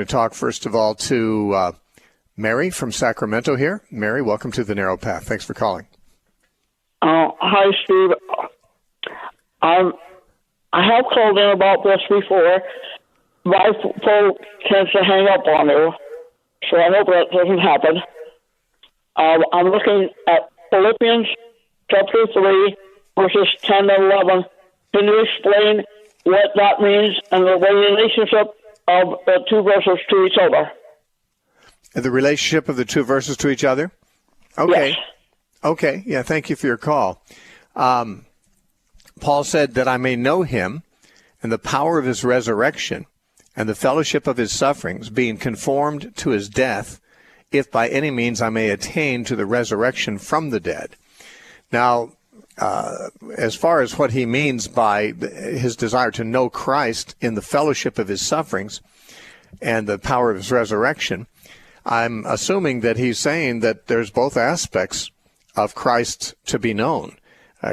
talk, first of all, to Mary from Sacramento here. Mary, welcome to The Narrow Path. Thanks for calling. Hi, Steve. I have called in about this before. My phone tends to hang up on you, so I hope that doesn't happen. I'm looking at Philippians chapter 3, verses 10 and 11. Can you explain what that means and the relationship of the two verses to each other? The relationship of the two verses to each other? Okay. Yes. Okay. Yeah, thank you for your call. Paul said that I may know him and the power of his resurrection and the fellowship of his sufferings, being conformed to his death, if by any means I may attain to the resurrection from the dead. Now, as far as what he means by his desire to know Christ in the fellowship of his sufferings and the power of his resurrection, I'm assuming that he's saying that there's both aspects of Christ to be known.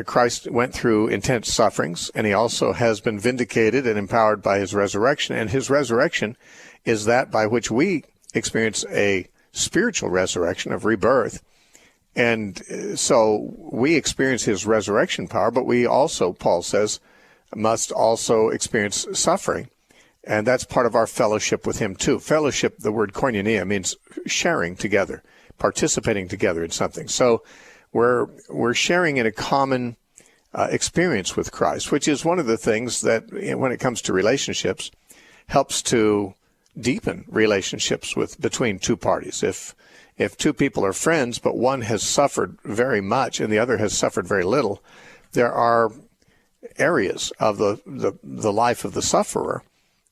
Christ went through intense sufferings, and he also has been vindicated and empowered by his resurrection. And his resurrection is that by which we experience a spiritual resurrection of rebirth. And so we experience his resurrection power, but we also, Paul says, must also experience suffering. And that's part of our fellowship with him, too. Fellowship, the word koinonia, means sharing together, participating together in something. So we're sharing in a common experience with Christ, which is one of the things that, when it comes to relationships, helps to deepen relationships between two parties. If two people are friends, but one has suffered very much and the other has suffered very little, there are areas of the life of the sufferer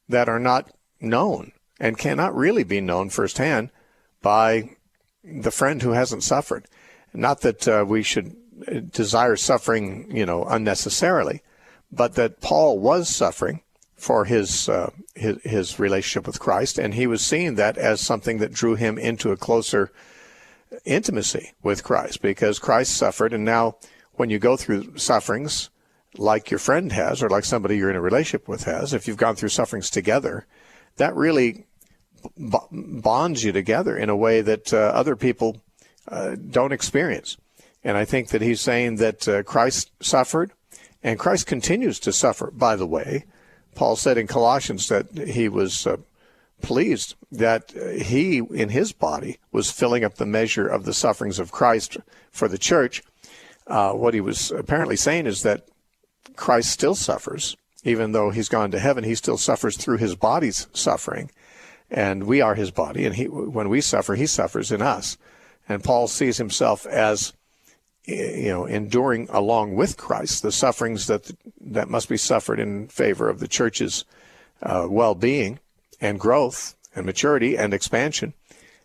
that are not known and cannot really be known firsthand by the friend who hasn't suffered. Not that we should desire suffering, unnecessarily, but that Paul was suffering for his relationship with Christ, and he was seeing that as something that drew him into a closer intimacy with Christ, because Christ suffered, and now when you go through sufferings like your friend has, or like somebody you're in a relationship with has, if you've gone through sufferings together, that really bonds you together in a way that other people don't experience. And I think that he's saying that Christ suffered, and Christ continues to suffer, by the way. Paul said in Colossians that he was pleased that he, in his body, was filling up the measure of the sufferings of Christ for the church. What he was apparently saying is that Christ still suffers. Even though he's gone to heaven, he still suffers through his body's suffering. And we are his body, and when we suffer, he suffers in us. And Paul sees himself as, enduring along with Christ the sufferings that must be suffered in favor of the church's well-being and growth and maturity and expansion.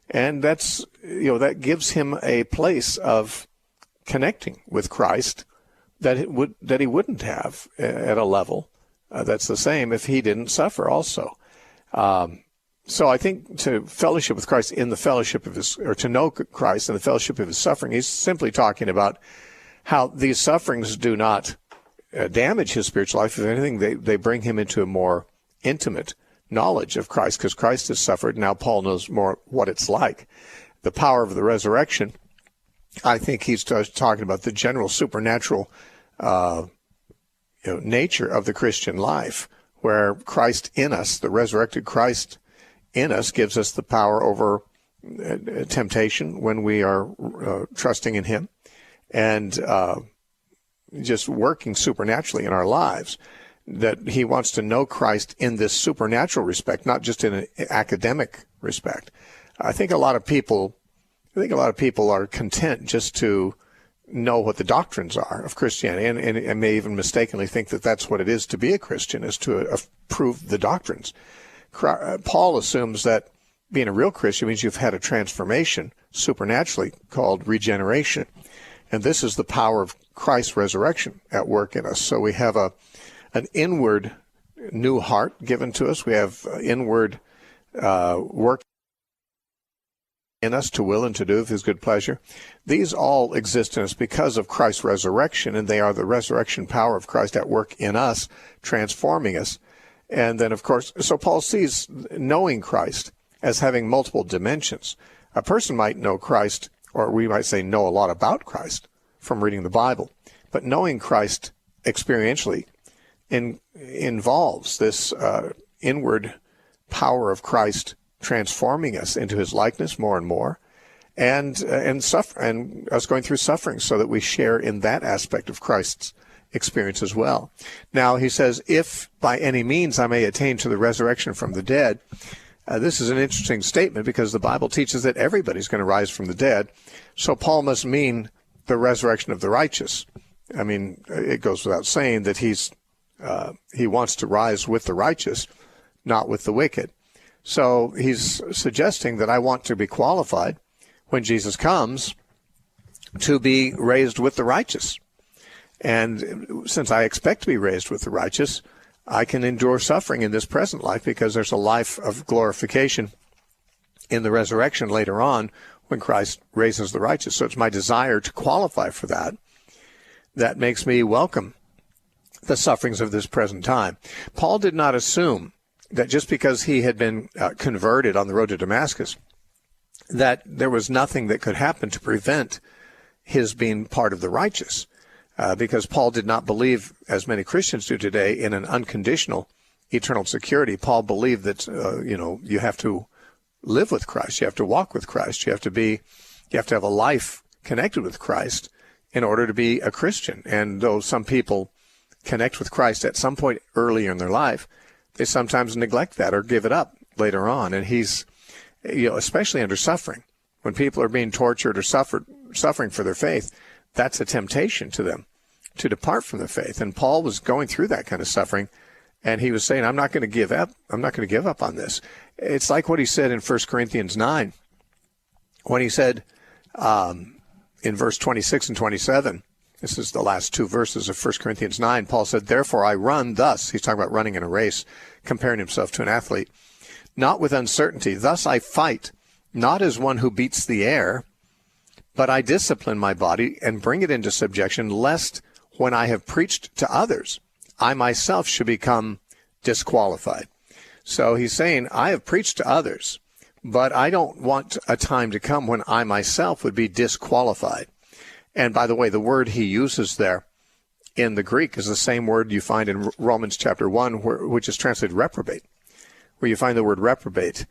And that's, that gives him a place of connecting with Christ that he wouldn't have at a level that's the same if he didn't suffer also. So I think to fellowship with Christ in the fellowship of or to know Christ in the fellowship of his suffering, he's simply talking about how these sufferings do not damage his spiritual life. If anything, they bring him into a more intimate knowledge of Christ, because Christ has suffered. Now Paul knows more what it's like. The power of the resurrection, I think he's talking about the general supernatural nature of the Christian life, where Christ in us, the resurrected Christ in us, gives us the power over temptation when we are trusting in him, and just working supernaturally in our lives. That he wants to know Christ in this supernatural respect, not just in an academic respect. I think a lot of people are content just to know what the doctrines are of Christianity, and may even mistakenly think that that's what it is to be a Christian, is to approve the doctrines. Paul assumes that being a real Christian means you've had a transformation supernaturally called regeneration. And this is the power of Christ's resurrection at work in us. So we have an inward new heart given to us. We have inward work in us to will and to do of his good pleasure. These all exist in us because of Christ's resurrection, and they are the resurrection power of Christ at work in us, transforming us. And then, of course, so Paul sees knowing Christ as having multiple dimensions. A person might know Christ, or we might say know a lot about Christ from reading the Bible, but knowing Christ experientially involves this inward power of Christ transforming us into his likeness more and more, and us going through suffering so that we share in that aspect of Christ's experience as well. Now, he says, if by any means I may attain to the resurrection from the dead. This is an interesting statement because the Bible teaches that everybody's going to rise from the dead. So Paul must mean the resurrection of the righteous. I mean, it goes without saying that he wants to rise with the righteous, not with the wicked. So he's suggesting that I want to be qualified when Jesus comes to be raised with the righteous. And since I expect to be raised with the righteous, I can endure suffering in this present life because there's a life of glorification in the resurrection later on when Christ raises the righteous. So it's my desire to qualify for that that makes me welcome the sufferings of this present time. Paul did not assume that just because he had been converted on the road to Damascus, that there was nothing that could happen to prevent his being part of the righteous. Because Paul did not believe, as many Christians do today, in an unconditional eternal security. Paul believed that, you have to live with Christ. You have to walk with Christ. You have to have a life connected with Christ in order to be a Christian. And though some people connect with Christ at some point earlier in their life, they sometimes neglect that or give it up later on. And he's, especially under suffering, when people are being tortured or suffering for their faith, that's a temptation to them to depart from the faith. And Paul was going through that kind of suffering, and he was saying, I'm not going to give up. I'm not going to give up on this. It's like what he said in 1 Corinthians 9, when he said in verse 26 and 27, this is the last two verses of 1 Corinthians 9, Paul said, therefore I run thus. He's talking about running in a race, comparing himself to an athlete, not with uncertainty. Thus I fight, not as one who beats the air, but I discipline my body and bring it into subjection, lest when I have preached to others, I myself should become disqualified. So he's saying, I have preached to others, but I don't want a time to come when I myself would be disqualified. And by the way, the word he uses there in the Greek is the same word you find in Romans chapter 1, which is translated reprobate, where you find the word reprobate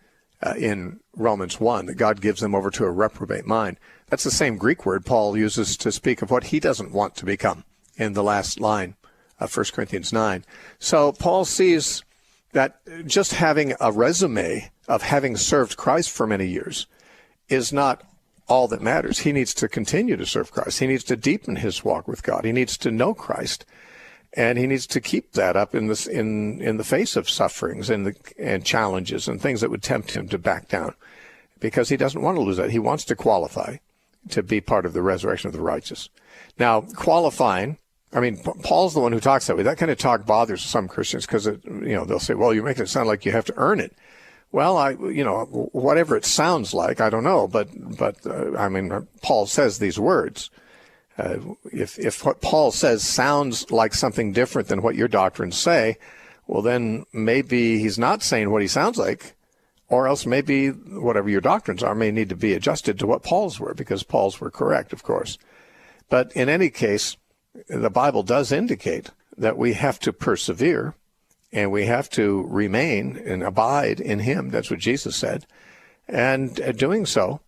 in Romans 1, that God gives them over to a reprobate mind. That's the same Greek word Paul uses to speak of what he doesn't want to become in the last line of 1 Corinthians 9. So Paul sees that just having a resume of having served Christ for many years is not all that matters. He needs to continue to serve Christ. He needs to deepen his walk with God. He needs to know Christ, and he needs to keep that up in the face of sufferings and challenges and things that would tempt him to back down, because he doesn't want to lose that. He wants to qualify to be part of the resurrection of the righteous. Now, qualifying, Paul's the one who talks that way. That kind of talk bothers some Christians because, they'll say, well, you're making it sound like you have to earn it. Well, whatever it sounds like, I don't know. But Paul says these words. If what Paul says sounds like something different than what your doctrines say, well, then maybe he's not saying what he sounds like, or else maybe whatever your doctrines are may need to be adjusted to what Paul's were, because Paul's were correct, of course. But in any case, the Bible does indicate that we have to persevere and we have to remain and abide in him. That's what Jesus said. And doing so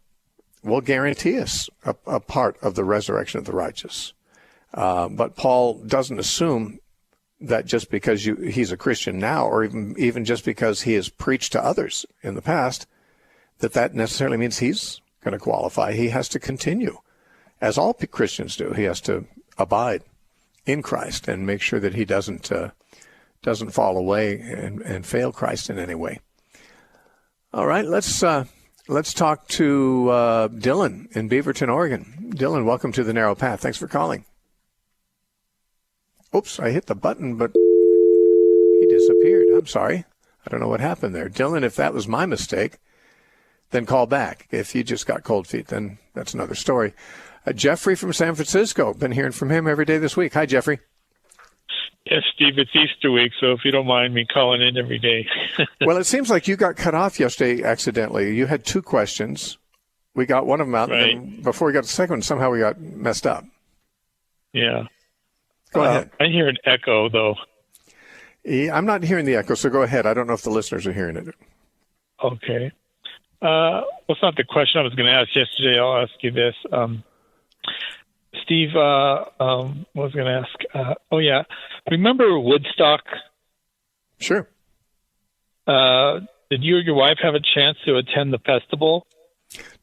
will guarantee us a part of the resurrection of the righteous. But Paul doesn't assume that just because he's a Christian now, or even just because he has preached to others in the past, that necessarily means he's going to qualify. He has to continue, as all Christians do. He has to abide in Christ and make sure that he doesn't fall away and fail Christ in any way. All right, let's talk to Dylan in Beaverton, Oregon. Dylan, welcome to The Narrow Path. Thanks for calling. Oops, I hit the button, but he disappeared. I'm sorry. I don't know what happened there. Dylan, if that was my mistake, then call back. If you just got cold feet, then that's another story. Jeffrey from San Francisco. Been hearing from him every day this week. Hi, Jeffrey. Yes, Steve, it's Easter week, so if you don't mind me calling in every day. Well, it seems like you got cut off yesterday accidentally. You had two questions. We got one of them out, Right. and then before we got the second one, somehow we got messed up. Yeah. Go ahead. I hear an echo, though. I'm not hearing the echo, so go ahead. I don't know if the listeners are hearing it. Okay. Well, it's not the question I was going to ask yesterday. I'll ask you this. Steve, what was going to ask? Remember Woodstock? Sure. Did you or your wife have a chance to attend the festival?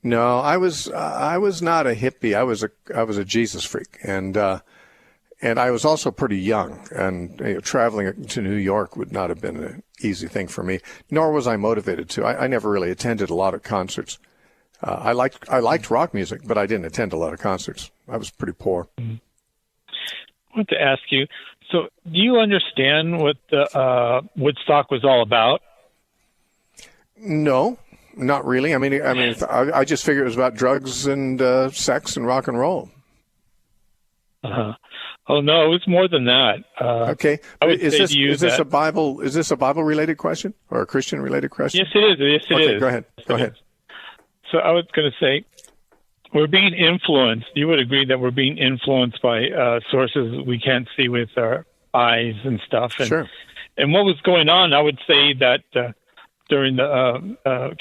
No, I was not a hippie. I was a Jesus freak, and I was also pretty young, and traveling to New York would not have been an easy thing for me. Nor was I motivated to. I never really attended a lot of concerts. I liked rock music, but I didn't attend a lot of concerts. I was pretty poor. I want to ask you. So, do you understand what the Woodstock was all about? No, not really. I mean, I just figured it was about drugs and sex and rock and roll. Uh-huh. Oh no, it was more than that. Okay, is this a Bible related question or a Christian related question? Yes, it is. Yes, it is. Okay, go ahead. So I was going to say, we're being influenced. You would agree that we're being influenced by sources we can't see with our eyes and stuff. And, sure. And what was going on? I would say that during the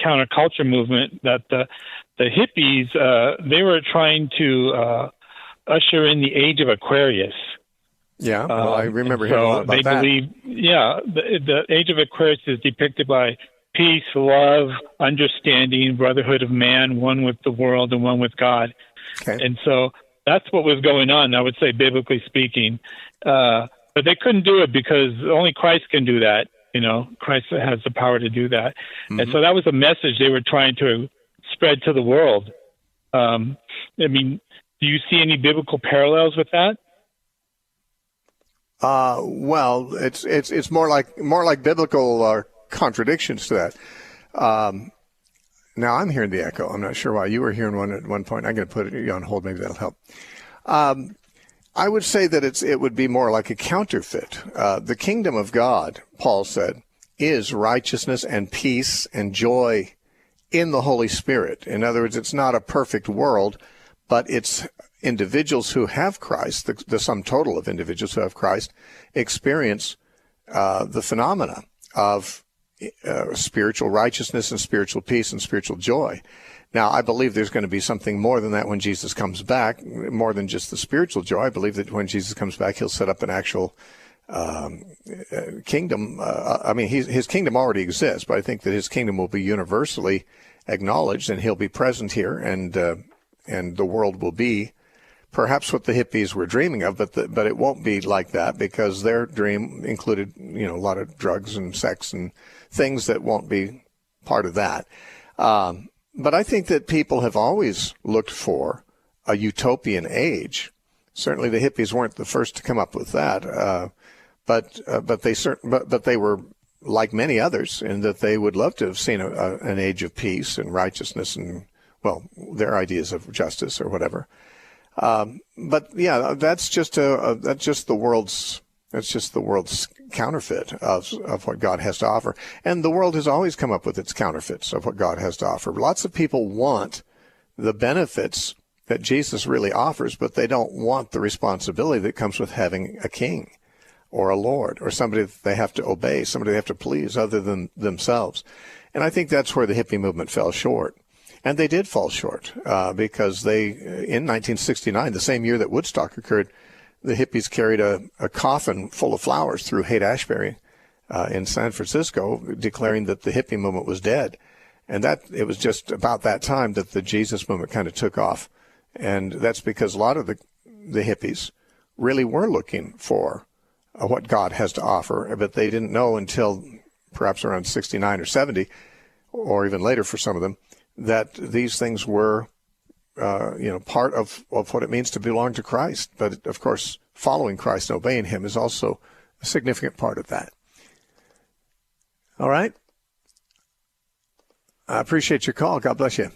counterculture movement, that the hippies they were trying to usher in the Age of Aquarius. Yeah, well, I remember hearing a lot about that. The Age of Aquarius is depicted by peace, love, understanding, brotherhood of man, one with the world and one with God. Okay. And so that's what was going on, I would say, biblically speaking. But they couldn't do it because only Christ can do that. Christ has the power to do that. Mm-hmm. And so that was a message they were trying to spread to the world. Do you see any biblical parallels with that? Well, it's more like biblical contradictions to that. Now I'm hearing the echo. I'm not sure why. You were hearing one at one point. I'm going to put it on hold. Maybe that'll help. I would say that it would be more like a counterfeit. The kingdom of God, Paul said, is righteousness and peace and joy in the Holy Spirit. In other words, it's not a perfect world, but it's individuals who have Christ, the sum total of individuals who have Christ, experience the phenomena of spiritual righteousness and spiritual peace and spiritual joy. Now, I believe there's going to be something more than that when Jesus comes back, more than just the spiritual joy. I believe that when Jesus comes back, he'll set up an actual kingdom. His kingdom already exists, but I think that his kingdom will be universally acknowledged, and he'll be present here, and the world will be perhaps what the hippies were dreaming of, but it won't be like that, because their dream included, a lot of drugs and sex and things that won't be part of that. But I think that people have always looked for a utopian age. Certainly, the hippies weren't the first to come up with that, but they were like many others in that they would love to have seen an age of peace and righteousness and, well, their ideas of justice or whatever. But yeah, that's just the world's counterfeit of what God has to offer. And the world has always come up with its counterfeits of what God has to offer. Lots of people want the benefits that Jesus really offers, but they don't want the responsibility that comes with having a king or a lord or somebody that they have to obey, somebody they have to please other than themselves. And I think that's where the hippie movement fell short. And they did fall short because in 1969, the same year that Woodstock occurred, the hippies carried a coffin full of flowers through Haight-Ashbury in San Francisco, declaring that the hippie movement was dead. And that it was just about that time that the Jesus movement kind of took off. And that's because a lot of the hippies really were looking for what God has to offer, but they didn't know until perhaps around 69 or 70, or even later for some of them, that these things were, part of what it means to belong to Christ. But, of course, following Christ and obeying him is also a significant part of that. All right. I appreciate your call. God bless you.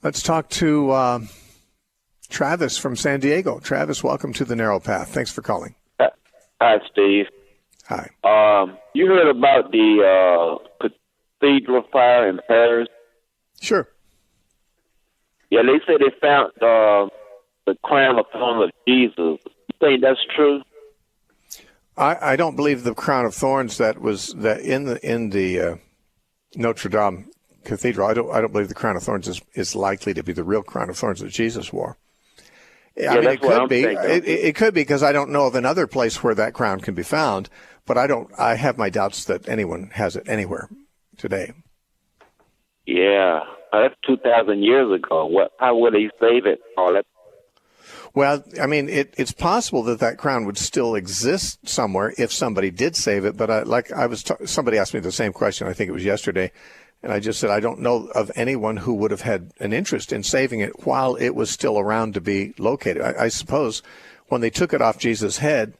Let's talk to Travis from San Diego. Travis, welcome to The Narrow Path. Thanks for calling. Hi, Steve. Hi. You heard about the cathedral fire in Paris? Sure. Yeah, they said they found the crown of thorns of Jesus. You think that's true? I don't believe the crown of thorns that in the Notre Dame Cathedral. I don't believe the crown of thorns is likely to be the real crown of thorns that Jesus wore. I mean, it could be. It could be, because I don't know of another place where that crown can be found, but I have my doubts that anyone has it anywhere today. Yeah, that's 2,000 years ago. How would he save it? Well, I mean, it's possible that crown would still exist somewhere if somebody did save it. But somebody asked me the same question. I think it was yesterday, and I just said I don't know of anyone who would have had an interest in saving it while it was still around to be located. I suppose when they took it off Jesus' head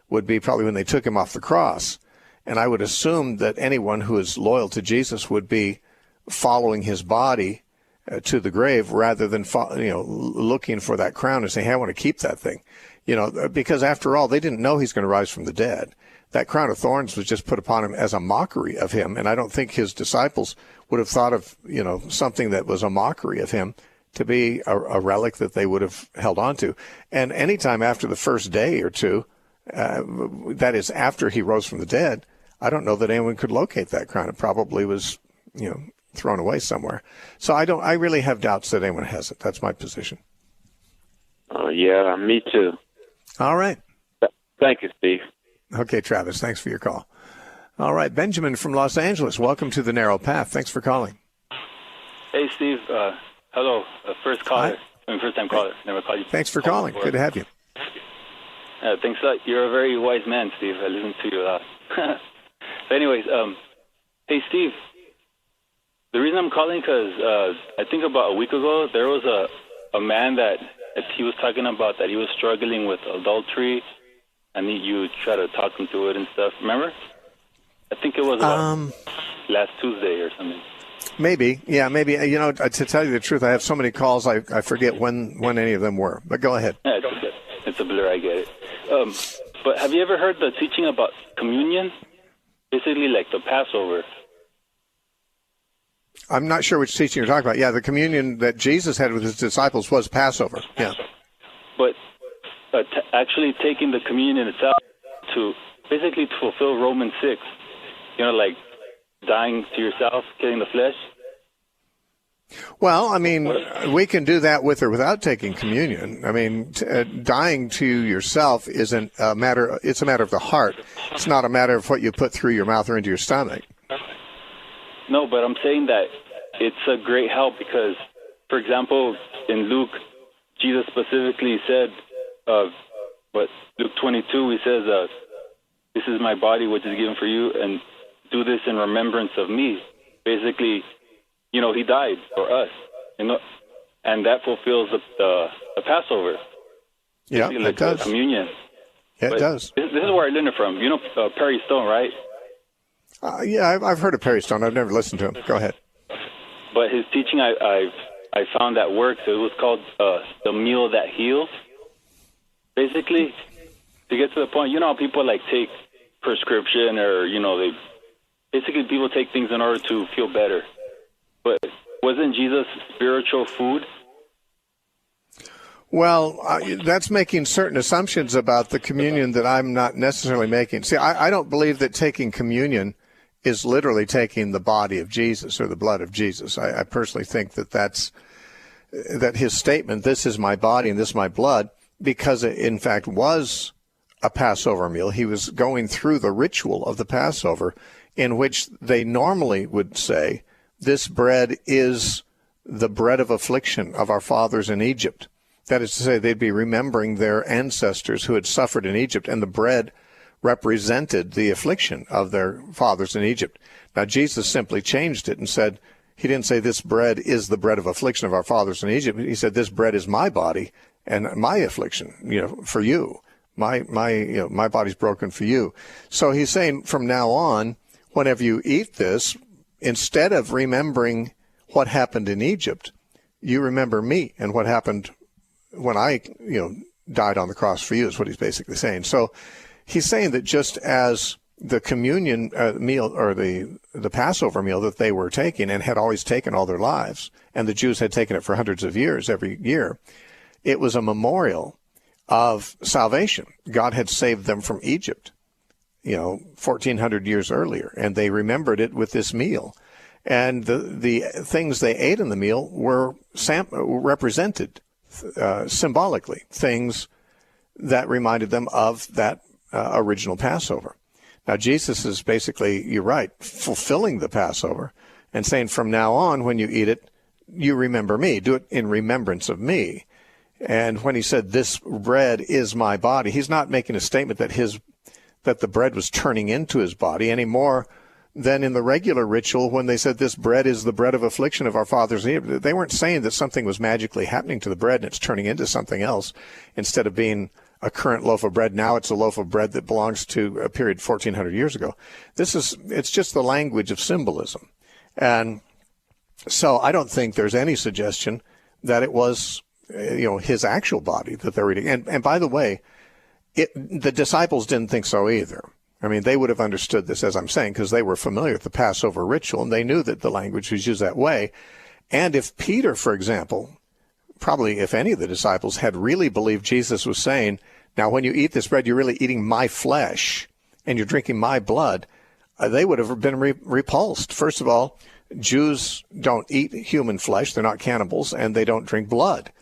would be probably when they took him off the cross, and I would assume that anyone who is loyal to Jesus would be following his body to the grave rather than looking for that crown and saying, hey, I want to keep that thing, because after all, they didn't know he's going to rise from the dead. That crown of thorns was just put upon him as a mockery of him, and I don't think his disciples would have thought of something that was a mockery of him to be a relic that they would have held on to. And anytime after the first day or two, that is after he rose from the dead, I don't know that anyone could locate that crown. It probably was thrown away somewhere. So I really have doubts that anyone has it. That's my position. Oh, yeah, me too. All right. Thank you, Steve. Okay, Travis, thanks for your call. All right, Benjamin from Los Angeles, welcome to The Narrow Path. Thanks for calling. Hey, Steve. Hello. First caller. First-time caller. Never called you. Thanks for calling. Good to have you. Thanks a lot. You're a very wise man, Steve. I listen to you a lot. So anyways, hey, Steve. The reason I'm calling because I think about a week ago there was a man that he was talking about that he was struggling with adultery, and you try to talk him through it and stuff. Remember? I think it was last Tuesday or something. Maybe. Yeah, maybe. To tell you the truth, I have so many calls, I forget when any of them were. But go ahead. Yeah, it's a blur. I get it. But have you ever heard the teaching about communion? Basically like the Passover. I'm not sure which teaching you're talking about. Yeah, the communion that Jesus had with his disciples was Passover. Yeah. But actually taking the communion itself to basically to fulfill Romans 6, like dying to yourself, killing the flesh. Well, I mean, we can do that with or without taking communion. I mean, dying to yourself isn't a matter. It's a matter of the heart. It's not a matter of what you put through your mouth or into your stomach. No, but I'm saying that it's a great help because, for example, in Luke, Jesus specifically said, Luke 22, he says, this is my body which is given for you, and do this in remembrance of me. Basically, he died for us, and that fulfills the Passover. Yeah, like it does. Communion. Yeah, it does. This is where I learned it from. Perry Stone, right? Yeah, I've heard of Perry Stone. I've never listened to him. Go ahead. But his teaching, I found that works. It was called the meal that heals. Basically, to get to the point, how people take prescription or basically people take things in order to feel better. But wasn't Jesus spiritual food? Well, that's making certain assumptions about the communion that I'm not necessarily making. See, I don't believe that taking communion is literally taking the body of Jesus or the blood of Jesus. I personally think that his statement, this is my body and this is my blood, because it in fact was a Passover meal. He was going through the ritual of the Passover in which they normally would say, this bread is the bread of affliction of our fathers in Egypt. That is to say, they'd be remembering their ancestors who had suffered in Egypt, and the bread represented the affliction of their fathers in Egypt. Now, Jesus simply changed it and said, he didn't say this bread is the bread of affliction of our fathers in Egypt. He said, this bread is my body and my affliction, for you. My body's broken for you. So he's saying from now on, whenever you eat this, instead of remembering what happened in Egypt, you remember me and what happened when I, died on the cross for you, is what he's basically saying. So he's saying that just as the communion meal, or the Passover meal that they were taking and had always taken all their lives, and the Jews had taken it for hundreds of years every year, it was a memorial of salvation. God had saved them from Egypt, 1,400 years earlier, and they remembered it with this meal. And the things they ate in the meal were represented symbolically, things that reminded them of that original Passover. Now, Jesus is basically, you're right, fulfilling the Passover and saying, from now on, when you eat it, you remember me. Do it in remembrance of me. And when he said, this bread is my body, he's not making a statement that the bread was turning into his body any more than in the regular ritual when they said, this bread is the bread of affliction of our fathers. They weren't saying that something was magically happening to the bread and it's turning into something else. Instead of being a current loaf of bread, now it's a loaf of bread that belongs to a period 1,400 years ago. It's just the language of symbolism. And so I don't think there's any suggestion that it was, his actual body that they were eating. And by the way, the disciples didn't think so either. I mean, they would have understood this, as I'm saying, because they were familiar with the Passover ritual, and they knew that the language was used that way. And if Peter, for example, probably if any of the disciples had really believed Jesus was saying, now when you eat this bread, you're really eating my flesh and you're drinking my blood, they would have been repulsed. First of all, Jews don't eat human flesh. They're not cannibals, and they don't drink blood.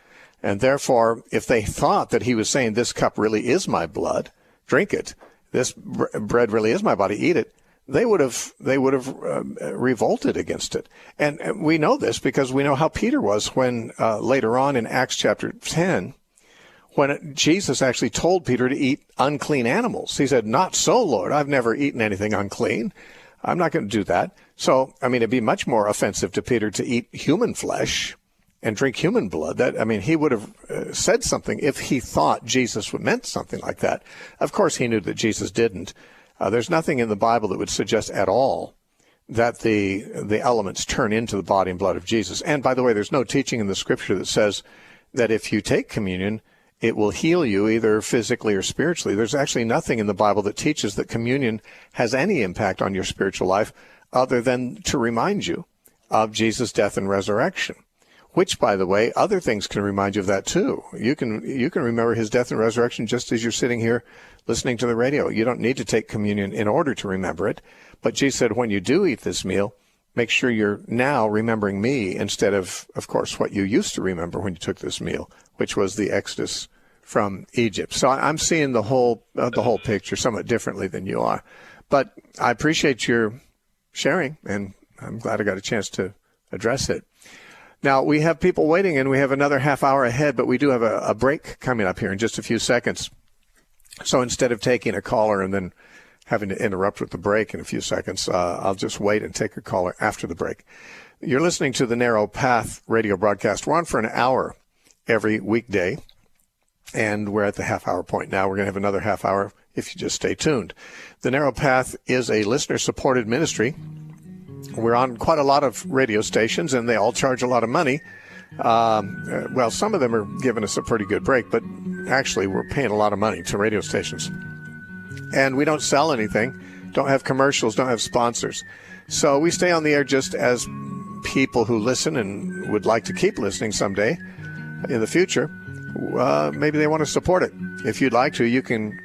And therefore, if they thought that he was saying, this cup really is my blood, drink it, this bread really is my body, eat it, they would have revolted against it. And we know this because we know how Peter was when later on in Acts chapter 10, when Jesus actually told Peter to eat unclean animals. He said, not so, Lord, I've never eaten anything unclean. I'm not going to do that. So, it'd be much more offensive to Peter to eat human flesh and drink human blood. He would have said something if he thought Jesus meant something like that. Of course, he knew that Jesus didn't. There's nothing in the Bible that would suggest at all that the elements turn into the body and blood of Jesus. And by the way, there's no teaching in the Scripture that says that if you take communion, it will heal you either physically or spiritually. There's actually nothing in the Bible that teaches that communion has any impact on your spiritual life other than to remind you of Jesus' death and resurrection. Which, by the way, other things can remind you of that too. You can remember his death and resurrection just as you're sitting here listening to the radio. You don't need to take communion in order to remember it. But Jesus said, when you do eat this meal, make sure you're now remembering me instead of course, what you used to remember when you took this meal, which was the Exodus from Egypt. So I'm seeing the whole picture somewhat differently than you are. But I appreciate your sharing, and I'm glad I got a chance to address it. Now, we have people waiting, and we have another half hour ahead, but we do have a break coming up here in just a few seconds. So instead of taking a caller and then having to interrupt with the break in a few seconds, I'll just wait and take a caller after the break. You're listening to the Narrow Path radio broadcast. We're on for an hour every weekday, and we're at the half-hour point now. We're going to have another half hour if you just stay tuned. The Narrow Path is a listener-supported ministry. We're on quite a lot of radio stations, and they all charge a lot of money. Well, some of them are giving us a pretty good break, but actually we're paying a lot of money to radio stations. And we don't sell anything, don't have commercials, don't have sponsors. So we stay on the air just as people who listen and would like to keep listening someday in the future. Maybe they want to support it. If you'd like to, you can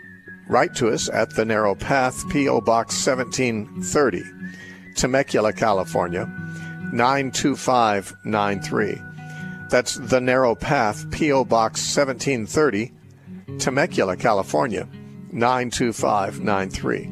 write to us at The Narrow Path, P.O. Box 1730. Temecula, California, 92593. That's The Narrow Path, P.O. Box 1730, Temecula, California, 92593.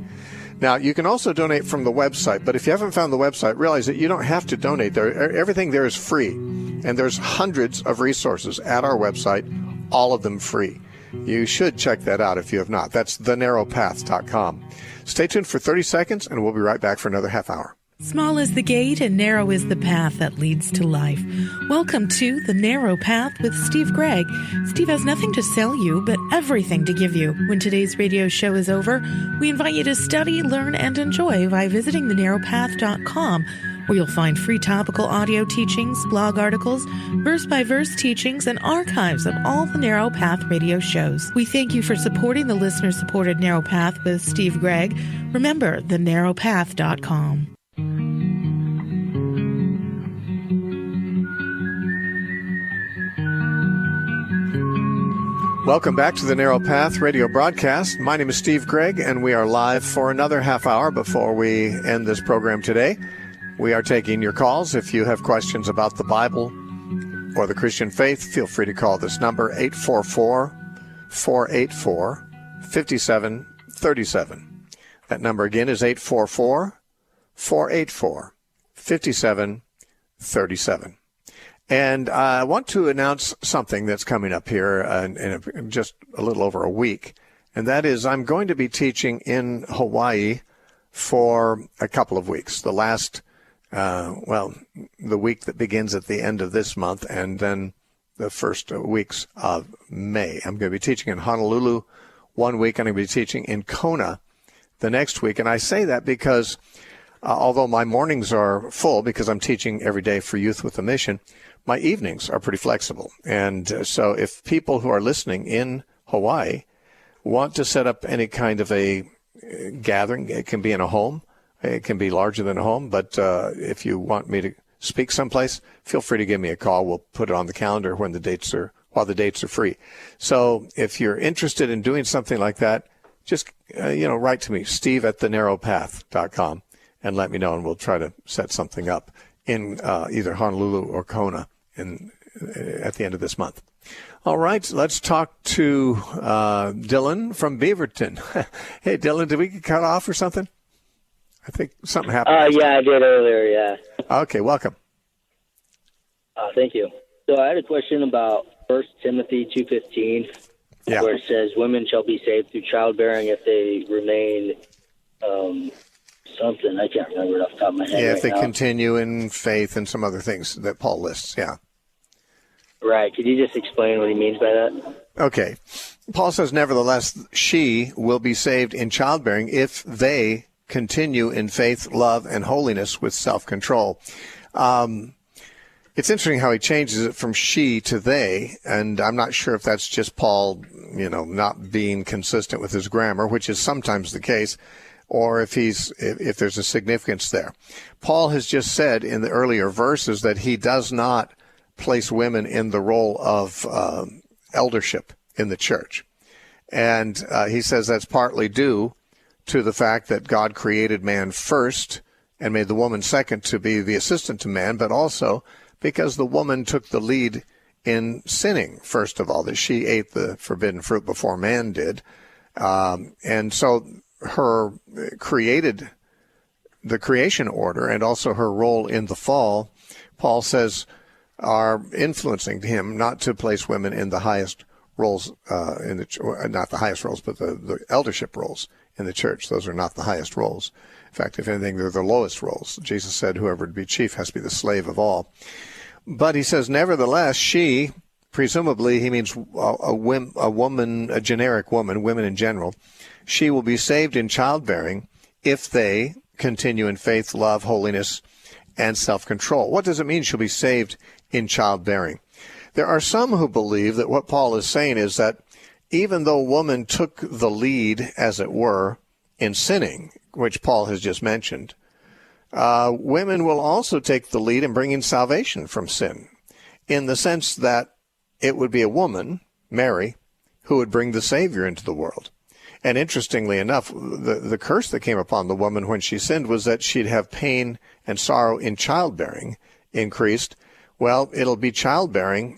Now, you can also donate from the website, but if you haven't found the website, realize that you don't have to donate there. Everything there is free, and there's hundreds of resources at our website, all of them free. You should check that out if you have not. That's thenarrowpath.com. Stay tuned for 30 seconds, and we'll be right back for another half hour. Small is the gate and narrow is the path that leads to life. Welcome to The Narrow Path with Steve Gregg. Steve has nothing to sell you, but everything to give you. When today's radio show is over, we invite you to study, learn, and enjoy by visiting thenarrowpath.com, where you'll find free topical audio teachings, blog articles, verse-by-verse teachings, and archives of all the Narrow Path radio shows. We thank you for supporting the listener-supported Narrow Path with Steve Gregg. Remember, thenarrowpath.com. Welcome back to the Narrow Path radio broadcast. My name is Steve Gregg, and we are live for another half hour before we end this program today. We are taking your calls. If you have questions about the Bible or the Christian faith, feel free to call this number, 844-484-5737. That number again is 844-484-5737. And I want to announce something that's coming up here in just a little over a week, and that is I'm going to be teaching in Hawaii for a couple of weeks. The last, the week that begins at the end of this month, and then the first weeks of May. I'm going to be teaching in Honolulu 1 week, and I'm going to be teaching in Kona the next week. And I say that because although my mornings are full because I'm teaching every day for Youth with a Mission, my evenings are pretty flexible. And so if people who are listening in Hawaii want to set up any kind of a gathering, it can be in a home, it can be larger than a home, but if you want me to speak someplace, feel free to give me a call. We'll put it on the calendar while the dates are free. So if you're interested in doing something like that, just write to me, steve@thenarrowpath.com, and let me know, and we'll try to set something up in either Honolulu or Kona at the end of this month. All right, let's talk to Dylan from Beaverton. Hey, Dylan, did we get cut off or something? I think something happened. Yeah, I did earlier, yeah. Okay, welcome. Thank you. So I had a question about 1 Timothy 2:15, where it says, women shall be saved through childbearing if they remain something. I can't remember it off the top of my head. Yeah, if they continue in faith and some other things that Paul lists, yeah. Right. Could you just explain what he means by that? Okay. Paul says, nevertheless, she will be saved in childbearing if they continue in faith, love, and holiness with self-control. It's interesting how he changes it from she to they, and I'm not sure if that's just Paul, not being consistent with his grammar, which is sometimes the case, or if there's a significance there. Paul has just said in the earlier verses that he does not place women in the role of eldership in the church. And he says that's partly due to the fact that God created man first and made the woman second to be the assistant to man, but also because the woman took the lead in sinning, first of all, that she ate the forbidden fruit before man did. And so her created the creation order and also her role in the fall, Paul says, are influencing him not to place women in the highest roles, not the highest roles, but the eldership roles in the church. Those are not the highest roles. In fact, if anything, they're the lowest roles. Jesus said whoever would be chief has to be the slave of all. But he says, nevertheless, she, presumably he means a woman, a generic woman, women in general, she will be saved in childbearing if they continue in faith, love, holiness, and self-control. What does it mean she'll be saved in childbearing? There are some who believe that what Paul is saying is that even though woman took the lead, as it were, in sinning, which Paul has just mentioned, women will also take the lead in bringing salvation from sin, in the sense that it would be a woman, Mary, who would bring the Savior into the world. And interestingly enough, the curse that came upon the woman when she sinned was that she'd have pain and sorrow in childbearing increased. Well, it'll be childbearing.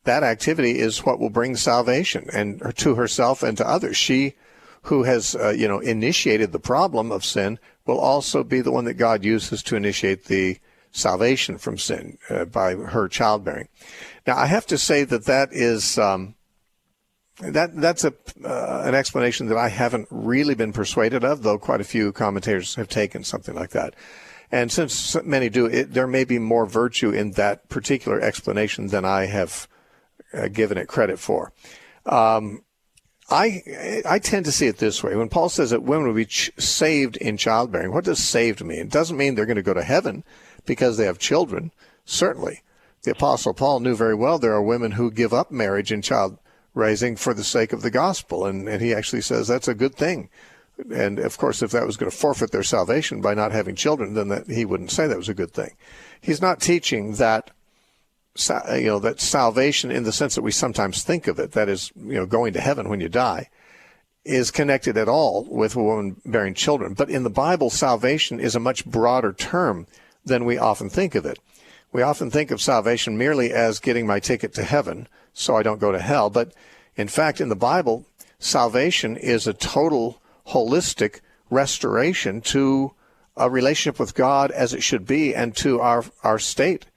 That activity is what will bring salvation and to herself and to others. She who has, initiated the problem of sin will also be the one that God uses to initiate the salvation from sin by her childbearing. Now, I have to say that is that's an explanation that I haven't really been persuaded of, though quite a few commentators have taken something like that. And since many do, there may be more virtue in that particular explanation than I have given it credit for. I tend to see it this way. When Paul says that women will be saved in childbearing, what does saved mean? It doesn't mean they're going to go to heaven because they have children. Certainly. The Apostle Paul knew very well there are women who give up marriage and child raising for the sake of the gospel, and he actually says that's a good thing. And, of course, if that was going to forfeit their salvation by not having children, then he wouldn't say that was a good thing. He's not teaching that, that salvation in the sense that we sometimes think of it, that is, going to heaven when you die, is connected at all with a woman bearing children. But in the Bible, salvation is a much broader term than we often think of it. We often think of salvation merely as getting my ticket to heaven so I don't go to hell. But in fact, in the Bible, salvation is a total holistic restoration to a relationship with God as it should be and to our state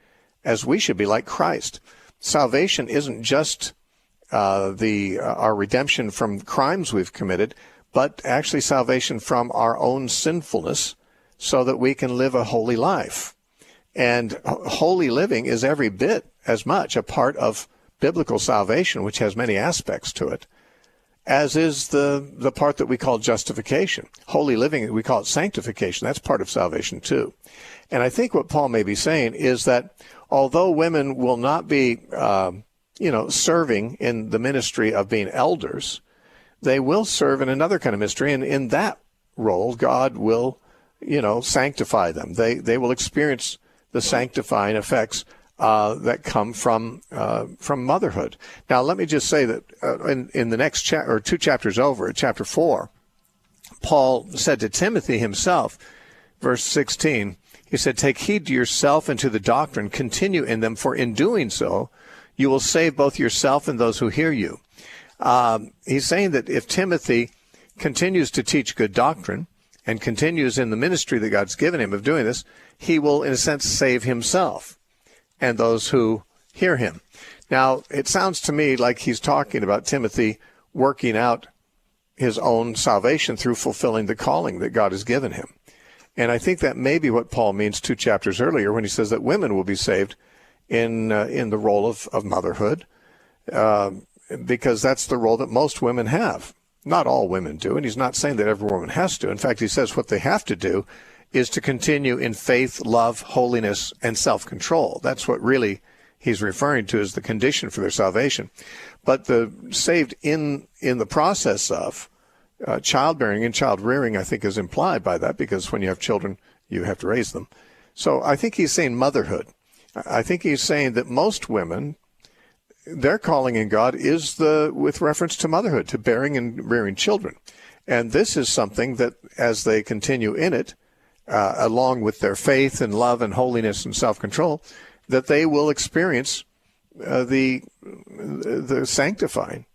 as we should be, like Christ. Salvation isn't just our redemption from crimes we've committed, but actually salvation from our own sinfulness so that we can live a holy life. And holy living is every bit as much a part of biblical salvation, which has many aspects to it, as is the part that we call justification. Holy living, we call it sanctification. That's part of salvation too. And I think what Paul may be saying is that although women will not be, serving in the ministry of being elders, they will serve in another kind of ministry. And in that role, God will, sanctify them. They will experience the sanctifying effects that come from motherhood. Now, let me just say that in the next chapter, or 2 chapters over, at chapter 4, Paul said to Timothy himself, verse 16, he said, "Take heed to yourself and to the doctrine, continue in them, for in doing so, you will save both yourself and those who hear you." He's saying that if Timothy continues to teach good doctrine and continues in the ministry that God's given him of doing this, he will, in a sense, save himself and those who hear him. Now, it sounds to me like he's talking about Timothy working out his own salvation through fulfilling the calling that God has given him. And I think that may be what Paul means 2 chapters earlier when he says that women will be saved in the role of motherhood, because that's the role that most women have. Not all women do, and he's not saying that every woman has to. In fact, he says what they have to do is to continue in faith, love, holiness, and self-control. That's what really he's referring to as the condition for their salvation. But the saved in the process of childbearing and child rearing, I think, is implied by that, because when you have children, you have to raise them. So I think he's saying motherhood. I think he's saying that most women, their calling in God is with reference to motherhood, to bearing and rearing children. And this is something that as they continue in it, along with their faith and love and holiness and self-control, that they will experience the sanctifying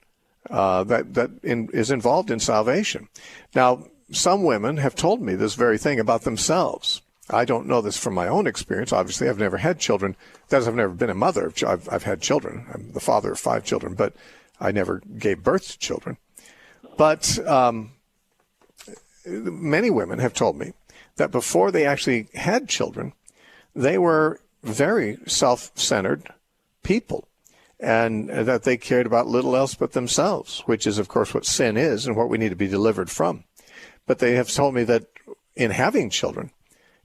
that is involved in salvation. Now, some women have told me this very thing about themselves. I don't know this from my own experience. Obviously, I've never had children. That is, I've never been a mother. I've had children. I'm the father of 5 children, but I never gave birth to children. But many women have told me that before they actually had children, they were very self-centered people, and that they cared about little else but themselves, which is, of course, what sin is and what we need to be delivered from. But they have told me that in having children,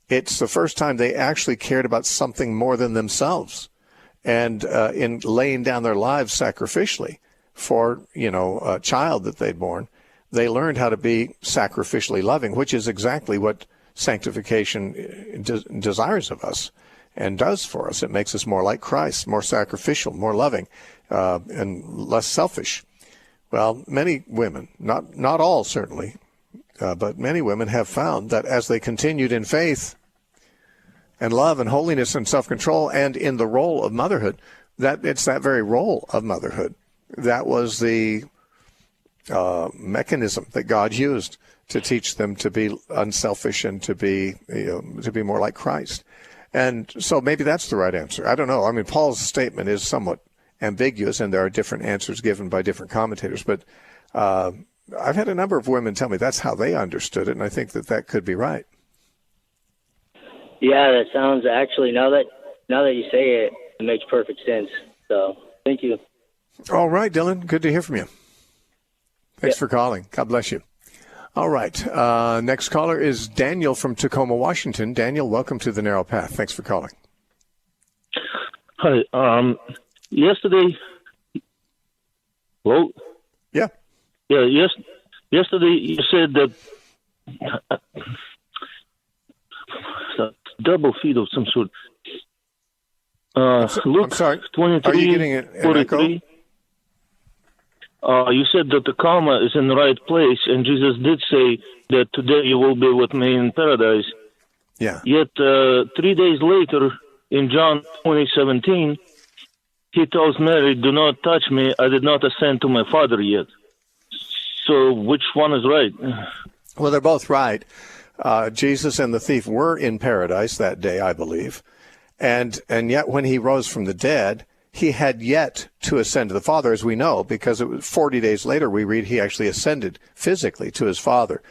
it's the first time they actually cared about something more than themselves, and in laying down their lives sacrificially for, a child that they'd born, they learned how to be sacrificially loving, which is exactly what sanctification desires of us and does for us. It makes us more like Christ, more sacrificial, more loving, and less selfish. Well, many women, not all certainly, but many women have found that as they continued in faith and love and holiness and self-control and in the role of motherhood, that it's that very role of motherhood that was the mechanism that God used to teach them to be unselfish and to be more like Christ. And so maybe that's the right answer. I don't know. I mean, Paul's statement is somewhat ambiguous, and there are different answers given by different commentators. But I've had a number of women tell me that's how they understood it, and I think that could be right. Yeah, that sounds actually, now that you say it, it makes perfect sense. So thank you. All right, Dylan. Good to hear from you. Thanks for calling. God bless you. All right. Next caller is Daniel from Tacoma, Washington. Daniel, welcome to the Narrow Path. Thanks for calling. Hi. Yesterday. Hello? Yeah. Yeah. Yes. Yesterday you said that double feed of some sort. Luke, I'm sorry. 23, Are you getting an echo? You said that the karma is in the right place, and Jesus did say that today you will be with me in paradise. Yeah. Yet 3 days later, in John 20:17, he tells Mary, "Do not touch me. I did not ascend to my Father yet." So which one is right? Well, they're both right. Jesus and the thief were in paradise that day, I believe. And yet when he rose from the dead, he had yet to ascend to the Father, as we know, because it was 40 days later we read he actually ascended physically to his Father.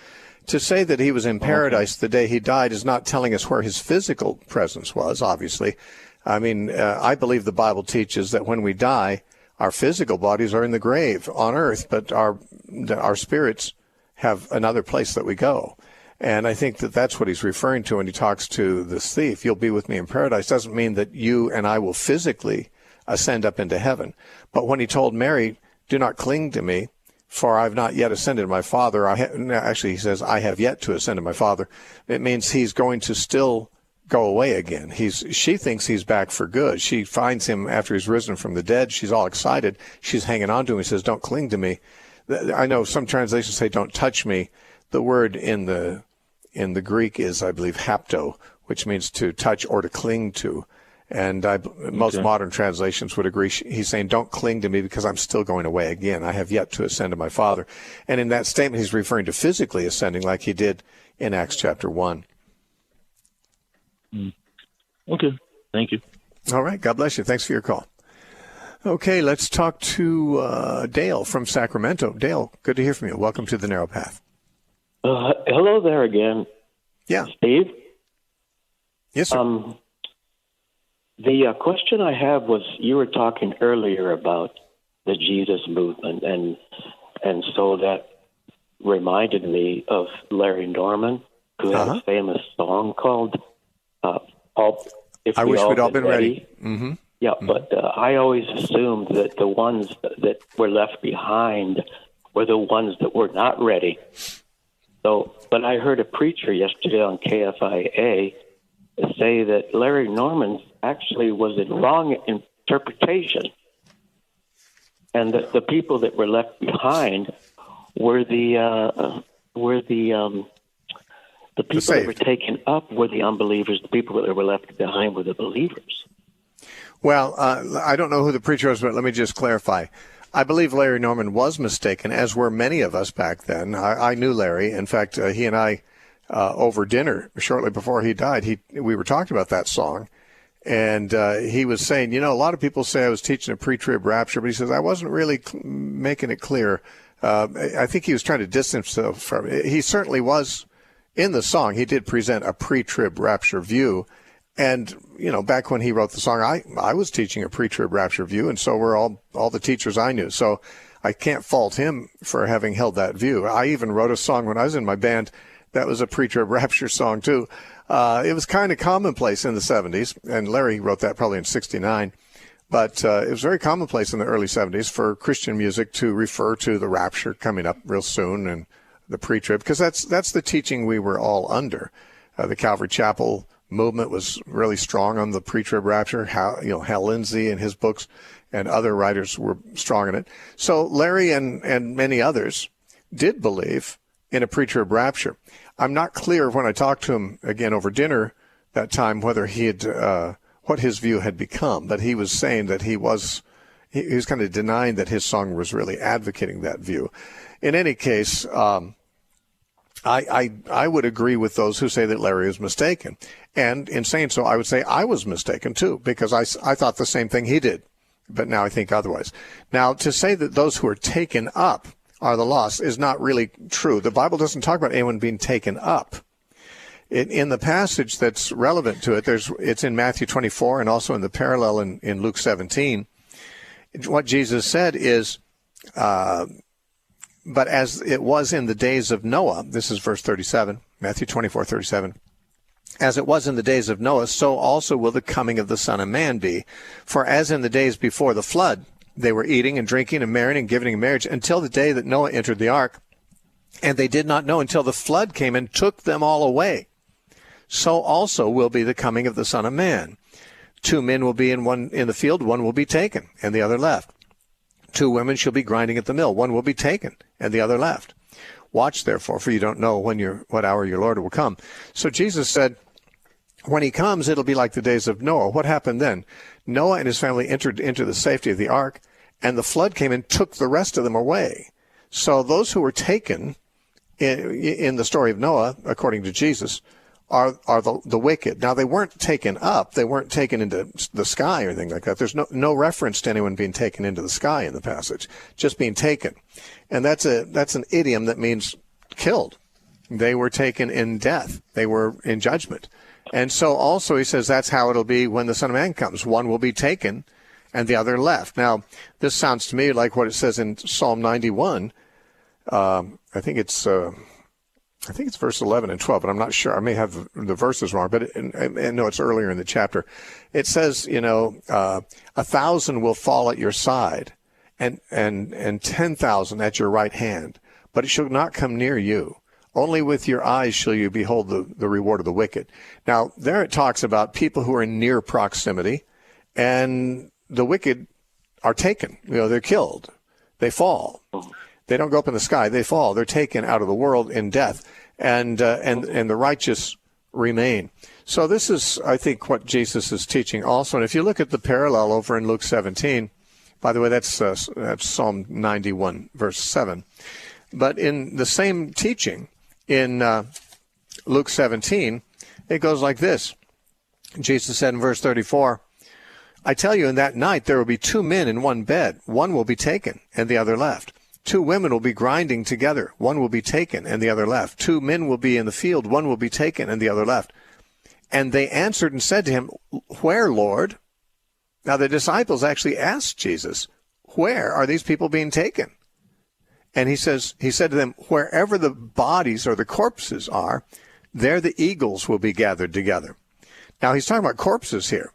To say that he was in paradise the day he died is not telling us where his physical presence was, obviously. I mean, I believe the Bible teaches that when we die, our physical bodies are in the grave on earth, but our spirits have another place that we go. And I think that that's what he's referring to when he talks to this thief. You'll be with me in paradise doesn't mean that you and I will physically ascend up into heaven. But when he told Mary, do not cling to me, for I've not yet ascended to my Father. Actually, he says, I have yet to ascend to my Father. It means he's going to still go away again. She thinks he's back for good. She finds him after he's risen from the dead. She's all excited. She's hanging on to him. He says, don't cling to me. I know some translations say, don't touch me. The word in the Greek is, I believe, hapto, which means to touch or to cling to. And most modern translations would agree. He's saying, don't cling to me because I'm still going away again. I have yet to ascend to my Father. And in that statement, he's referring to physically ascending like he did in Acts chapter 1. Okay. Thank you. All right. God bless you. Thanks for your call. Okay. Let's talk to Dale from Sacramento. Dale, good to hear from you. Welcome to the Narrow Path. Hello there again. Yeah. Steve? Yes, sir. The question I have was, you were talking earlier about the Jesus movement, and so that reminded me of Larry Norman, who had a famous song called If I We Wish All We'd All Been Been Ready. Ready. Mm-hmm. Yeah, but I always assumed that the ones that were left behind were the ones that were not ready. So, but I heard a preacher yesterday on KFIA say that Larry Norman actually was in wrong interpretation, and that the people that were left behind were the people that were taken up were the unbelievers. The people that were left behind were the believers. Well, I don't know who the preacher was, but let me just clarify. I believe Larry Norman was mistaken, as were many of us back then. I knew Larry. In fact, he and I, over dinner shortly before he died, we were talking about that song. And he was saying, a lot of people say I was teaching a pre-trib rapture, but he says I wasn't really making it clear. I think he was trying to distance himself from it. He certainly was in the song. He did present a pre-trib rapture view. And, back when he wrote the song, I was teaching a pre-trib rapture view, and so were all the teachers I knew. So I can't fault him for having held that view. I even wrote a song when I was in my band that was a pre-trib rapture song, too. It was kind of commonplace in the 70s, and Larry wrote that probably in 69. But it was very commonplace in the early 70s for Christian music to refer to the rapture coming up real soon and the pre-trib, because that's the teaching we were all under. The Calvary Chapel movement was really strong on the pre-trib rapture. Hal Lindsey and his books and other writers were strong in it. So Larry and many others did believe in a pre-trib rapture. I'm not clear when I talked to him again over dinner that time whether he had what his view had become, but he was saying that he was kind of denying that his song was really advocating that view. In any case, I would agree with those who say that Larry is mistaken. And in saying so, I would say I was mistaken too, because I thought the same thing he did, but now I think otherwise. Now, to say that those who are taken up are the lost is not really true. The Bible doesn't talk about anyone being taken up. In the passage that's relevant to it, it's in Matthew 24 and also in the parallel in Luke 17. What Jesus said is, but as it was in the days of Noah, this is verse 37, Matthew 24:37. As it was in the days of Noah, so also will the coming of the Son of Man be. For as in the days before the flood, they were eating and drinking and marrying and giving in marriage until the day that Noah entered the ark, and they did not know until the flood came and took them all away. So also will be the coming of the Son of Man. 2 men will be in the field, one will be taken, and the other left. 2 women shall be grinding at the mill, one will be taken, and the other left. Watch therefore, for you don't know what hour your Lord will come. So Jesus said, when he comes, it'll be like the days of Noah. What happened then? Noah and his family entered into the safety of the ark, and the flood came and took the rest of them away. So those who were taken in the story of Noah, according to Jesus, are the wicked. Now, they weren't taken up. They weren't taken into the sky or anything like that. There's no reference to anyone being taken into the sky in the passage, just being taken. And that's an idiom that means killed. They were taken in death. They were in judgment. And so also he says that's how it'll be when the Son of Man comes. One will be taken and the other left. Now, this sounds to me like what it says in Psalm 91. I think it's verse 11 and 12, but I'm not sure. I may have the verses wrong, but no, it's earlier in the chapter. It says, 1,000 will fall at your side and 10,000 at your right hand, but it shall not come near you. Only with your eyes shall you behold the reward of the wicked. Now, there it talks about people who are in near proximity, and the wicked are taken. They're killed. They fall. They don't go up in the sky. They fall. They're taken out of the world in death, and the righteous remain. So this is, I think, what Jesus is teaching also. And if you look at the parallel over in Luke 17, by the way, that's Psalm 91, verse 7. But in the same teaching, in Luke 17, it goes like this. Jesus said in verse 34, I tell you, in that night there will be 2 men in one bed. One will be taken, and the other left. 2 women will be grinding together. One will be taken, and the other left. 2 men will be in the field. One will be taken, and the other left. And they answered and said to him, Where, Lord? Now the disciples actually asked Jesus, where are these people being taken? And he said to them, wherever the bodies or the corpses are, there the eagles will be gathered together. Now, he's talking about corpses here.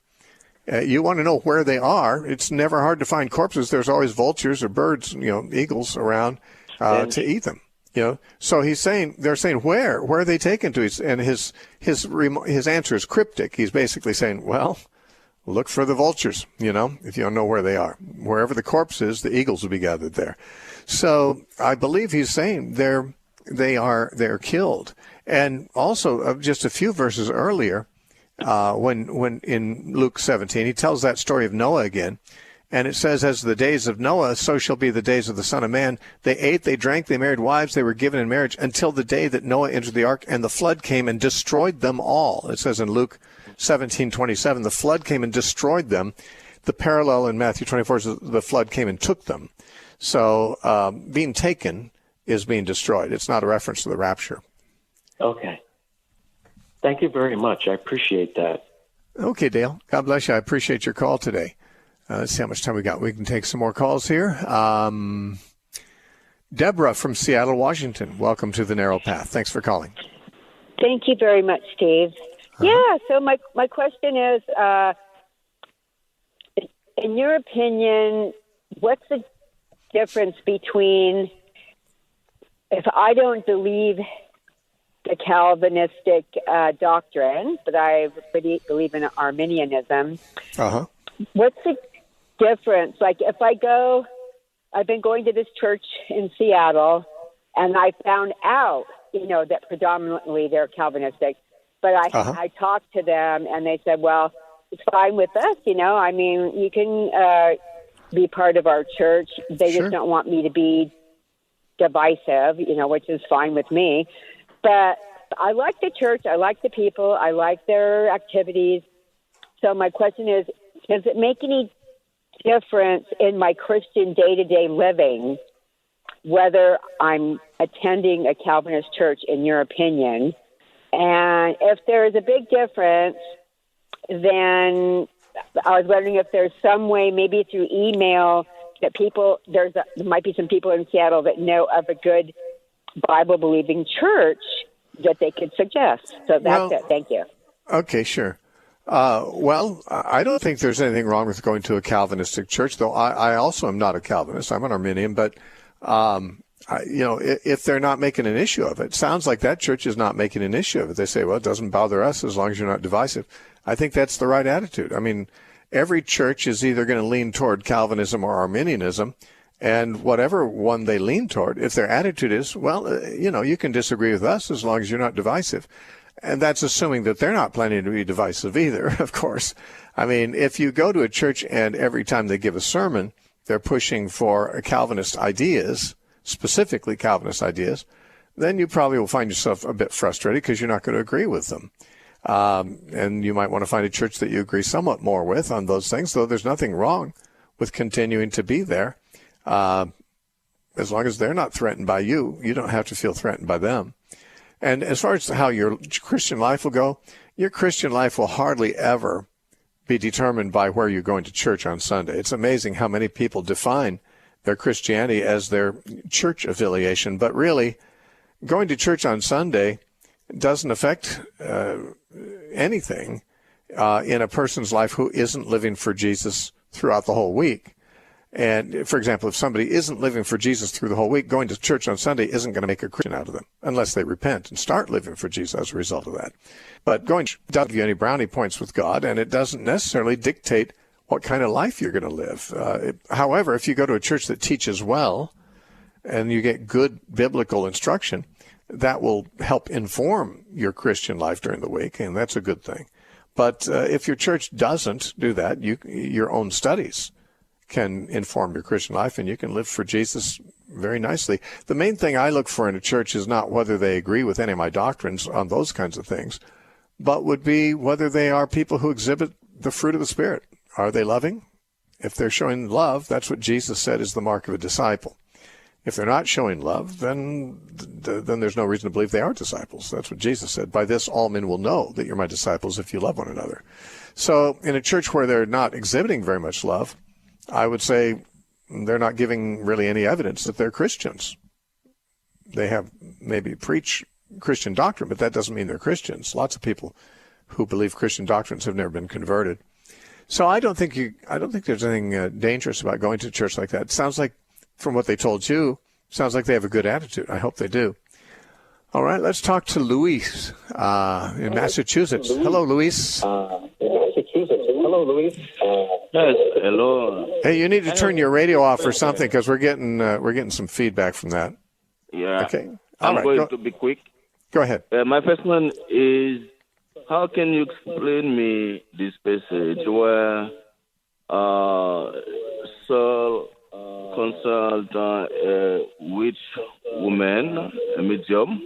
You want to know where they are. It's never hard to find corpses. There's always vultures or birds, eagles around to eat them. So they're saying, where are they taken to? And his answer is cryptic. He's basically saying, well, look for the vultures, if you don't know where they are. Wherever the corpse is, the eagles will be gathered there. So I believe he's saying they're killed. And also, just a few verses earlier, when in Luke 17, he tells that story of Noah again. And it says, as the days of Noah, so shall be the days of the Son of Man. They ate, they drank, they married wives, they were given in marriage until the day that Noah entered the ark, and the flood came and destroyed them all. It says in Luke 17:27, the flood came and destroyed them. The parallel in Matthew 24 is the flood came and took them. So being taken is being destroyed. It's not a reference to the rapture. Okay. Thank you very much. I appreciate that. Okay, Dale. God bless you. I appreciate your call today. Let's see how much time we got. We can take some more calls here. Deborah from Seattle, Washington. Welcome to the Narrow Path. Thanks for calling. Thank you very much, Steve. Yeah, so my question is, in your opinion, what's the difference between, if I don't believe the Calvinistic doctrine, but I believe in Arminianism, what's the difference? Like if I've been going to this church in Seattle, and I found out, that predominantly they're Calvinistic, but I talked to them, and they said, well, it's fine with us, I mean, you can be part of our church. They just don't want me to be divisive, which is fine with me. But I like the church. I like the people. I like their activities. So my question is, does it make any difference in my Christian day-to-day living whether I'm attending a Calvinist church, in your opinion? And if there is a big difference, then I was wondering if there's some way, maybe through email, that there might be some people in Seattle that know of a good Bible-believing church that they could suggest. So that's it. Thank you. Okay, sure. Well, I don't think there's anything wrong with going to a Calvinistic church, though I also am not a Calvinist. I'm an Arminian, but, if they're not making an issue of it, sounds like that church is not making an issue of it. They say, well, it doesn't bother us as long as you're not divisive. I think that's the right attitude. I mean, every church is either going to lean toward Calvinism or Arminianism, and whatever one they lean toward, if their attitude is, well, you can disagree with us as long as you're not divisive. And that's assuming that they're not planning to be divisive either, of course. I mean, if you go to a church and every time they give a sermon, they're pushing for Calvinist ideas, specifically Calvinist ideas, then you probably will find yourself a bit frustrated because you're not going to agree with them. And you might want to find a church that you agree somewhat more with on those things, though there's nothing wrong with continuing to be there. As long as they're not threatened by you, you don't have to feel threatened by them. And as far as how your Christian life will go, your Christian life will hardly ever be determined by where you're going to church on Sunday. It's amazing how many people define their Christianity as their church affiliation, but really going to church on Sunday doesn't affect anything in a person's life who isn't living for Jesus throughout the whole week. And, for example, if somebody isn't living for Jesus through the whole week, going to church on Sunday isn't going to make a Christian out of them unless they repent and start living for Jesus as a result of that. But going to church doesn't give you any brownie points with God, and it doesn't necessarily dictate what kind of life you're going to live. However, if you go to a church that teaches well and you get good biblical instruction, that will help inform your Christian life during the week, and that's a good thing. But if your church doesn't do that, your own studies can inform your Christian life, and you can live for Jesus very nicely. The main thing I look for in a church is not whether they agree with any of my doctrines on those kinds of things, but would be whether they are people who exhibit the fruit of the Spirit. Are they loving? If they're showing love, that's what Jesus said is the mark of a disciple. If they're not showing love, then there's no reason to believe they are disciples. That's what Jesus said. By this, all men will know that you're my disciples if you love one another. So in a church where they're not exhibiting very much love, I would say they're not giving really any evidence that they're Christians. They have maybe preach Christian doctrine, but that doesn't mean they're Christians. Lots of people who believe Christian doctrines have never been converted. So I don't think there's anything dangerous about going to a church like that. It sounds like, from what they told you, sounds like they have a good attitude. I hope they do. All right, let's talk to Luis in Massachusetts. Hello, Luis. Hello, Luis. Yes, hello. Hey, you need to turn your radio off or something because we're getting some feedback from that. Yeah. Okay. I'm going to be quick. Go ahead. My first one is, how can you explain me this passage where Saul consult a witch woman, a medium,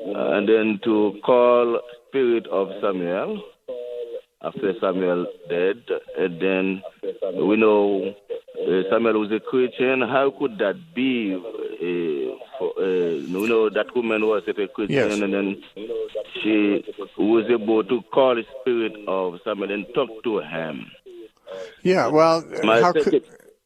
and then to call spirit of Samuel after Samuel dead, and then we know Samuel was a Christian. How could that be? We know that woman was a Christian, yes. And then she was able to call the spirit of Samuel and talk to him. Yeah, well,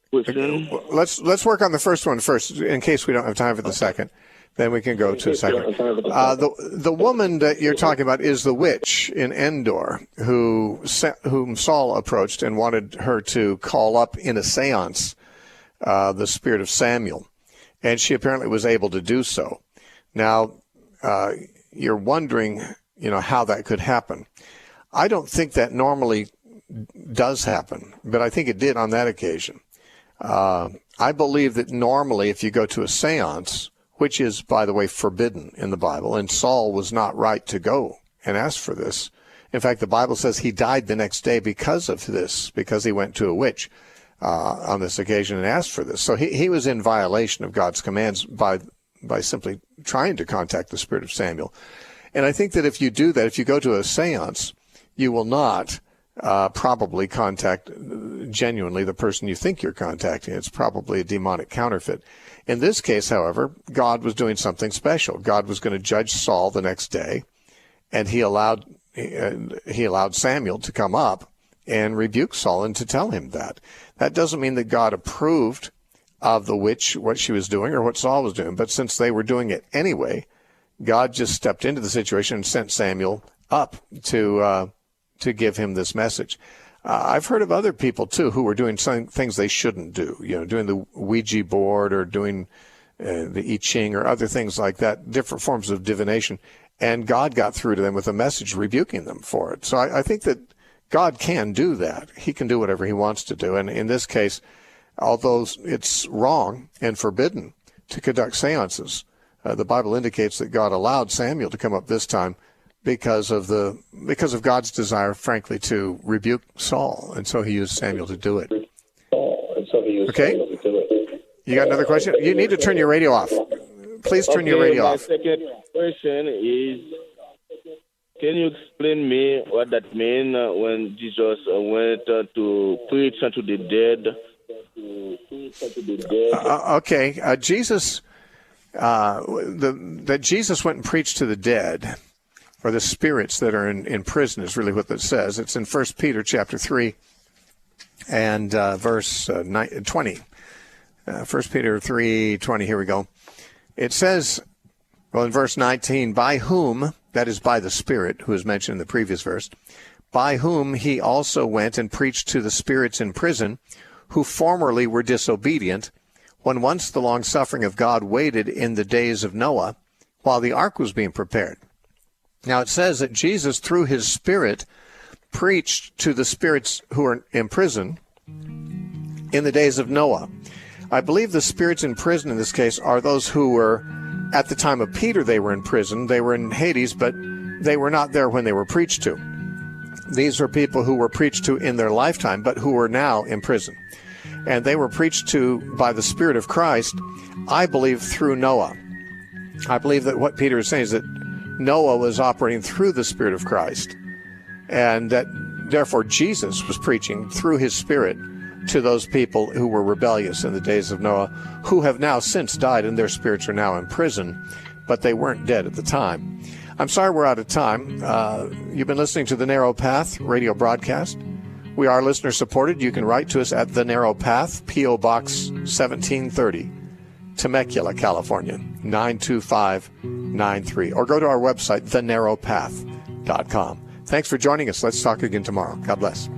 question. Let's work on the first one first, in case we don't have time for the second. Then we can go to the second. The woman that you're talking about is the witch in Endor, whom Saul approached and wanted her to call up in a seance the spirit of Samuel, and she apparently was able to do so. Now, you're wondering, how that could happen. I don't think that normally does happen, but I think it did on that occasion. I believe that normally if you go to a seance, which is, by the way, forbidden in the Bible, and Saul was not right to go and ask for this. In fact, the Bible says he died the next day because of this, because he went to a witch on this occasion and asked for this. So he was in violation of God's commands by simply trying to contact the spirit of Samuel. And I think that if you do that, if you go to a seance, you will not probably contact genuinely the person you think you're contacting. It's probably a demonic counterfeit. In this case, however, God was doing something special. God was going to judge Saul the next day, and he allowed Samuel to come up and rebuke Saul and to tell him that. That doesn't mean that God approved of the witch, what she was doing or what Saul was doing. But since they were doing it anyway, God just stepped into the situation and sent Samuel up to give him this message. I've heard of other people, too, who were doing some things they shouldn't do, doing the Ouija board or doing the I Ching or other things like that, different forms of divination. And God got through to them with a message rebuking them for it. So I think that God can do that. He can do whatever he wants to do. And in this case, although it's wrong and forbidden to conduct seances, the Bible indicates that God allowed Samuel to come up this time because of God's desire, frankly, to rebuke Saul. And so he used Samuel to do it. Okay? You got another question? You need to turn your radio off. Please turn your radio off. My second question is, can you explain me what that means when Jesus went to preach unto the dead? Okay, Jesus, that Jesus went and preached to the dead, or the spirits that are in prison, is really what that says. It's in 1 Peter chapter 3 and verse 20. 1 Peter 3:20, here we go. It says, well, in verse 19, by whom, that is by the Spirit, who is mentioned in the previous verse, by whom he also went and preached to the spirits in prison, who formerly were disobedient, when once the long-suffering of God waited in the days of Noah, while the ark was being prepared. Now it says that Jesus, through his Spirit, preached to the spirits who are in prison in the days of Noah. I believe the spirits in prison in this case are those who were, at the time of Peter, they were in prison. They were in Hades, but they were not there when they were preached to. These are people who were preached to in their lifetime, but who are now in prison. And they were preached to by the Spirit of Christ, I believe, through Noah. I believe that what Peter is saying is that Noah was operating through the Spirit of Christ, and that therefore Jesus was preaching through his Spirit to those people who were rebellious in the days of Noah, who have now since died and their spirits are now in prison, but they weren't dead at the time. I'm sorry we're out of time. You've been listening to The Narrow Path radio broadcast. We are listener supported. You can write to us at The Narrow Path, P.O. Box 1730, Temecula, California, 92593, or go to our website, thenarrowpath.com. Thanks for joining us. Let's talk again tomorrow. God bless.